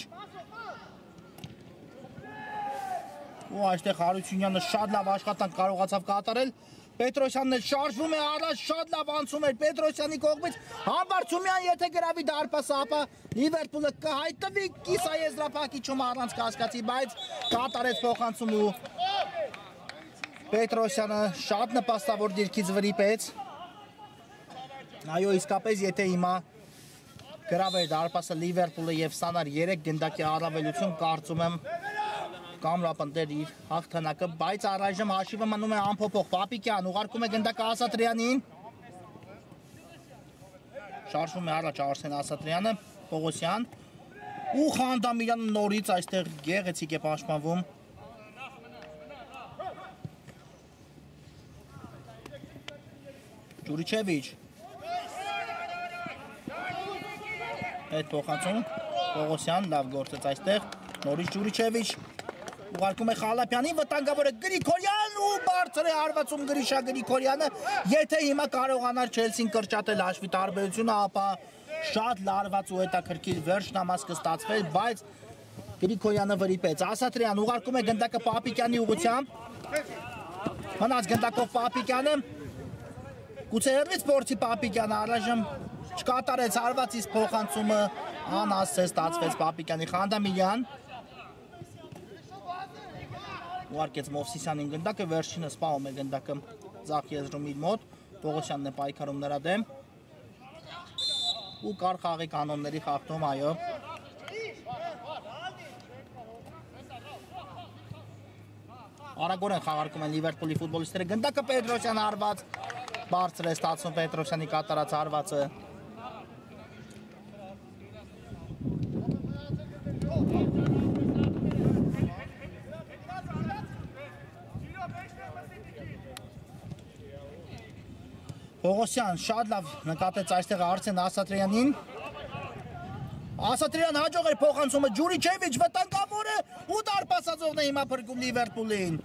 Speaker 1: Ու այստեղ Հարությունյանը շատ լավ աշխատանք կարողացավ կատարել։ Պետրոսյանն էլ շարժվում է առաջ, շատ լավ անցում էր Պետրոսյանի կողմից։ Համբարձումյան եթե գրավի դարպասը, ապա Լիվերպուլը կհայտնվի կիսաեզրափակիչում առանց կասկածի, բայց կատարեց փոխանցում ու Պետրոսյանը շատ նպաստավոր դիրքից վրիպեց։ Այո, իսկապես եթե հիմա գրավեր դարպասը Լիվերպուլը եւ ստանար 3 գնդակի առավելություն, կարծում եմ կամրապնդեր իր հաղթանակը, բայց առայժմ հաշիվը մնում է անփոփոխ։ Պապիկյան ուղարկում է գնդակը Ասատրյանին։ Շարժվում է առաջ Արսեն Ասատրյանը, Պողոսյան ու Խանդամիրյանը նորից այստեղ գեղեցիկ է պաշտպանվում։ Ջուրիչևիչ այդ փոխանցում Պողոսյան լավ գործեց այստեղ, նորից Ջուրիչևիչ ուղարկում է Խալափյանին, վտանգավոր է Գրիգորյան ու բարձր է հարվածում Գրիշա Գրիգորյանը, եթե հիմա կարողանար Չելսին կրճատել հաշվի տարբերությունը, ապա շատ լարված ու հետաքրքիր վերջնամաս կստացվեր, բայց Գրիգորյանը վրիպեց։ Ասատրյան ուղարկում է գնդակը Պապիկյանի ուղղությամբ, մնաց գնդակով Պապիկյանը, գուցե հեռվից փորձի Պապիկյանը, առայժմ չկատարեց հարվածից փոխանցումը, անհասցե ստացվեց Պապիկյանի։ Խանդամիրյան ուղարկեց Մովսիսյանին գնդակը, վերջինը սպահում է գնդակը ձախ եզրում իր մոտ, Պողոսյանն է պայքարում նրա դեմ ու կար խաղի կանոնների խախտում, այո։ Արագորեն խաղարկում են Լիվերպուլի ֆուտբոլիստները, գնդակը Պետրոսյանը հարված, բարձր է ստացվում Պետրոսյանի կատարած հարվածը։ Պողոսյան շատ լավ նկատեց այստեղ Արսեն Ասատրյանին։ Ասատրյան հաջող էր փոխանցումը, Ջուրիչևիչ վտանգավոր է ու դարպասածողն է հիմա փրկում Լիվերպուլին։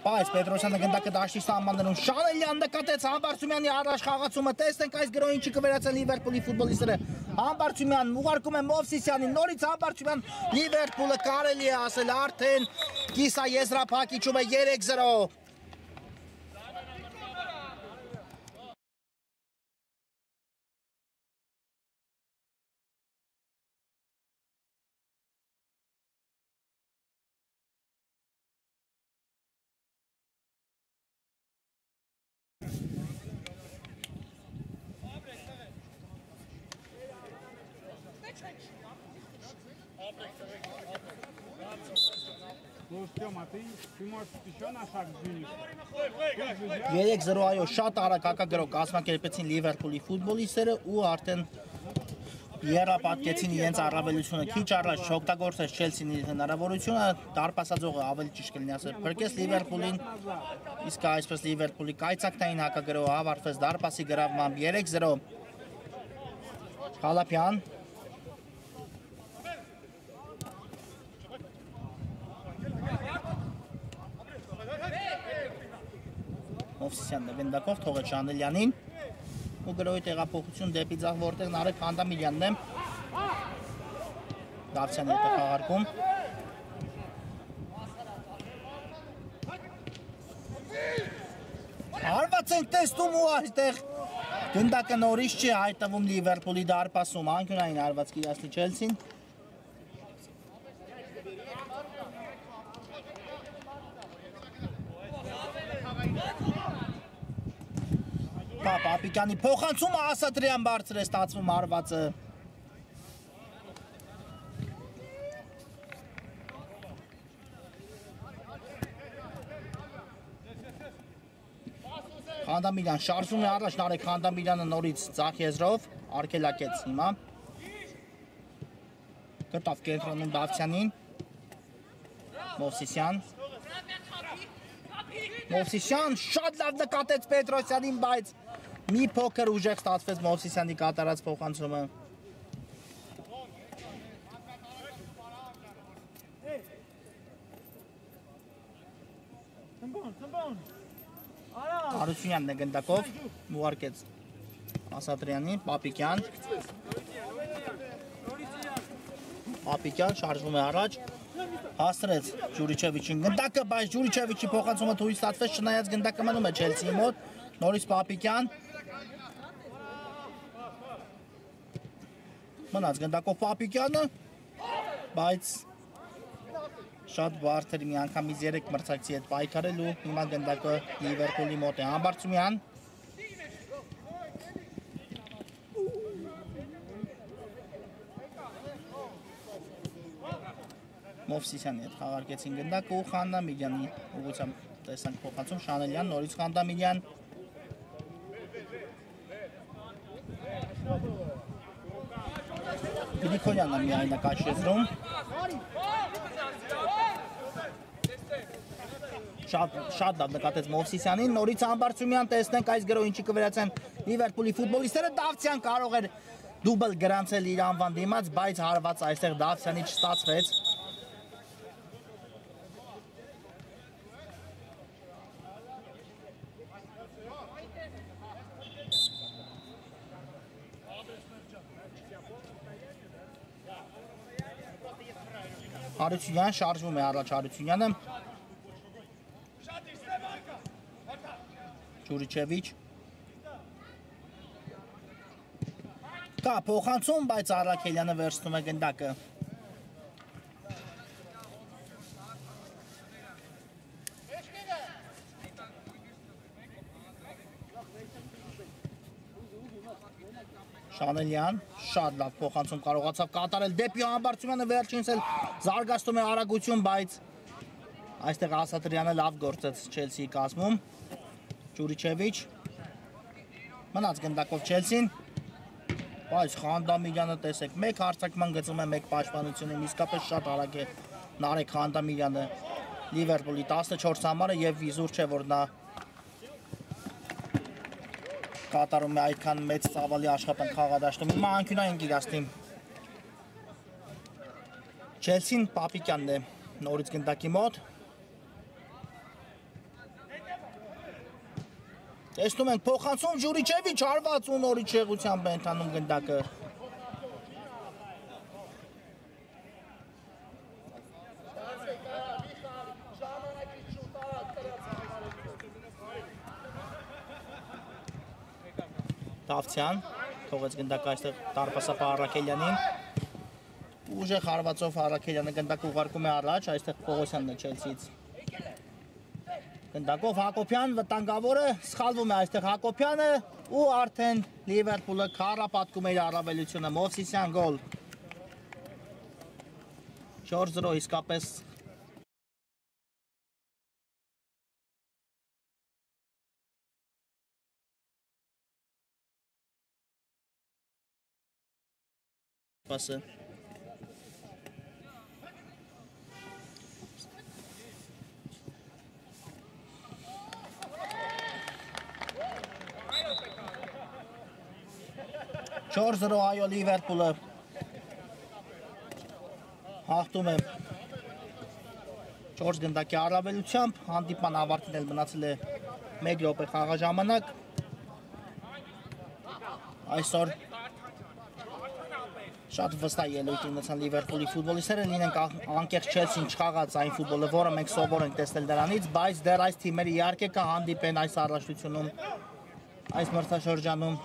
Speaker 1: Բայց Պետրոսյանը գնդակը դաշտի սահմաններում, Շանելյան նկատեց Համբարձումյանի առաջ խաղացումը, տեսնենք այս գրոհին չի կվերացել Լիվերպուլի ֆուտբոլիստները։ Համբարձումյան ուղարկում է Մովսիսյանին, նորից Համբարձումյան, Լիվերպուլը կարելի է ասել արդեն կիսա եզրափակիչում է 3-0։ Երեք 0 այո, շատ արագ հակագրող կազմակերպեցին Լիվերպուլի ֆուտբոլիստները ու արդեն եռապատկեցին իրենց առավելությունը, քիչ առաջ չօգտագործեց Չելսին իր հնարավորությունը, դարպասածողը ավելի ճիշտ կլինի ասել, փրկեց Լիվերպուլին, իսկ այսպես Լիվերպուլի կայծակնային հակագրողը ավարտվեց դարպասի գրավմամբ 3-0։ Խալափյան Մովսիսյանն է գնդակով թողեց Շանելյանին ու գրոհի տեղափոխություն դեպի ձախ, որտեղ Նարեկ Խանդամիրյանն է Դավթյանի հետ խաղարկում։ Հարված ենք տեսնում ու այստեղ գնդակը նորից չի հայտնվում Լիվերպուլի դարպասում, անկյունային հարված կիրացնի Չելսին։ Պապիկյանի փոխանցումը Ասատրյան բարձր է ստացվում հարվածը։ Խանդամիրյան շարժում է առաջ, Նարեկ Խանդամիրյանը նորից ձախ եզրով արգելակեց հիմա։ Գտավ կենտրոնում Դավթյանին։ Մովսիսյան շատ լավ նկատեց Պետրոսյանին, բայց մի փոքր ուժեղ ստացվեց Մովսիսյանի կատարած փոխանցումը։ Արությունյանն է գնդակով, ուղարկեց Ասատրյանին, Պապիկյան շարժվում է առաջ, հաստրեց Ջուրիչևիչին գնդակը, բայց Ջուրիչևիչի փոխանցումը թույլ ստացվեց, չնայած գնդակը մնում է Չելսիի մոտ, նորից Պապիկյան, մնաց գնդակով Պապիկյանը, բայց շատ բարդ էր մի անգամից 3 մրցակցի հետ պայքարել ու հիմա գնդակը Լիվերպուլի մոտ է։ Համբարձումյան Մովսիսյանի հետ խաղարկեցին գնդակը ու Խանդամիրյանի ուղղությամբ տեսանք փոխանցում Շանելյան, նորից Խանդամիրյան Գրիգորյանը միայնակ եզրում շատ լավ նկատեց Մովսիսյանին, նորից Համբարձումյան, տեսնենք այս գրոհին չի կվերացեն Լիվերպուլի ֆուտբոլիստները, Դավթյան կարող էր դուբլ գրանցել իր անվան դիմաց, բայց հարված այստեղ Դավթյանի չստացվեց։ Հարությունյան շարժվում է առաջ Հարությունյանը Ջուրիչևիչ կա փոխանցում, բայց Առաքելյանը վերցնում է գնդակը Շանելյան, շատ լավ փոխանցում կարողացավ կատարել դեպի Համբարձումյանը, վերջինս էլ զարգացնում է արագություն, բայց այստեղ Ասատրյանը լավ գործեց Չելսիի կազմում։ Ջուրիչևիչ մնաց գնդակով Չելսին, բայց Խանդամիրյանը տեսեք, մեկ հարձակման գծում է, մեկ պաշտպանությունում, իսկապես շատ արագ է Նարեկ Խանդամիրյանը Լիվերպուլի 14 համարը եւ իզուր չէ, որ նա կատարում է այդքան մեծ ծավալի աշխատանք խաղադաշտում։ Հիմա անկյունային գիրաստիմ Չելսին Պապիկյանն է նորից գնդակի մոտ։ Տեսնում ենք փոխանցում Ջուրիչևիչ հարված ու նորից շեղությամբ է ընթանում գնդակը։ Տավցյան, թողեց գնդակը այստեղ տարպասապա Առաքելյանին, ուժեղ հարվածով Առաքելյանը գնդակը ուղարկում է առաջ, այստեղ Պողոսյանն է Չելսիից։ Գնդակով Հակոբյան, վտանգավորը, սխալվում է այստեղ Հակոբյանը ու արդեն Լիվերպուլը քառապատկում է իր առավելությունը, Մովսիսյան գոլ։ 4-0 իսկապես պասը։ Չորս 0 այո Լիվերպուլը հաղթում է 4 գնդակի առավելությամբ, հանդիպման ավարտին էլ մնացել է 1 րոպե խաղաժամանակ։ Այսօր շատ վստահ ելույթ ունեցան Լիվերպուլի ֆուտբոլիստները, լինենք անկեղծ Չելսին չխաղաց այն ֆուտբոլը, որը մենք սովոր ենք տեսնել դրանից, բայց դեռ այս թիմերը իհարկե կհանդիպեն այս առաջնությունում, այս մրցաշրջանում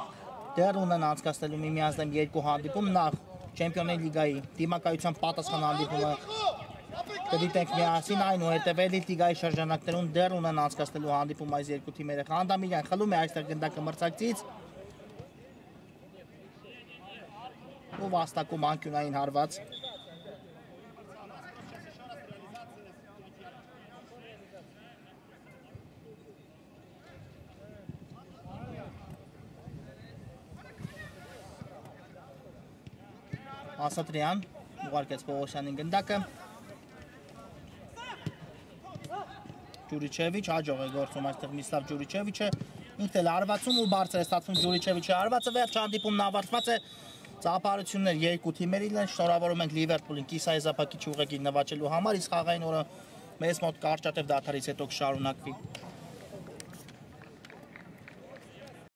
Speaker 1: դեռ ունեն անցկացնելու միմյանց դեմ 2 հանդիպում, նախ Չեմպիոնների լիգայի դիմակայության պատասխան հանդիպումը կդիտենք միասին, այնուհետև էլիտ լիգայի շրջանակներում դեռ ունեն անցկացնելու հանդիպում այս երկու թիմերը։ Խանդամիրյան խլում է այստեղ գնդակը մրցակցից ու վաստակում անկյունային հարված։ Ասատրյան ուղարկեց Պողոսյանին գնդակը։ Ջուրիչևիչ հաջող է գործում այստեղ Միսլավ Ջուրիչևիչը, ինքն էլ հարվածում ու բարձր է ստացվում Ջուրիչևիչի հարվածը, վերջ հանդիպումն ավարտված է։ Ծափարություններ երկու թիմերին են, շնորհավորում ենք Լիվերպուլին կիսաեզրափակիչ ուղղագիր նվաճելու համար, իսկ խաղային օրը մեզ մոտ կարճատև դադարից հետո կշարունակվի։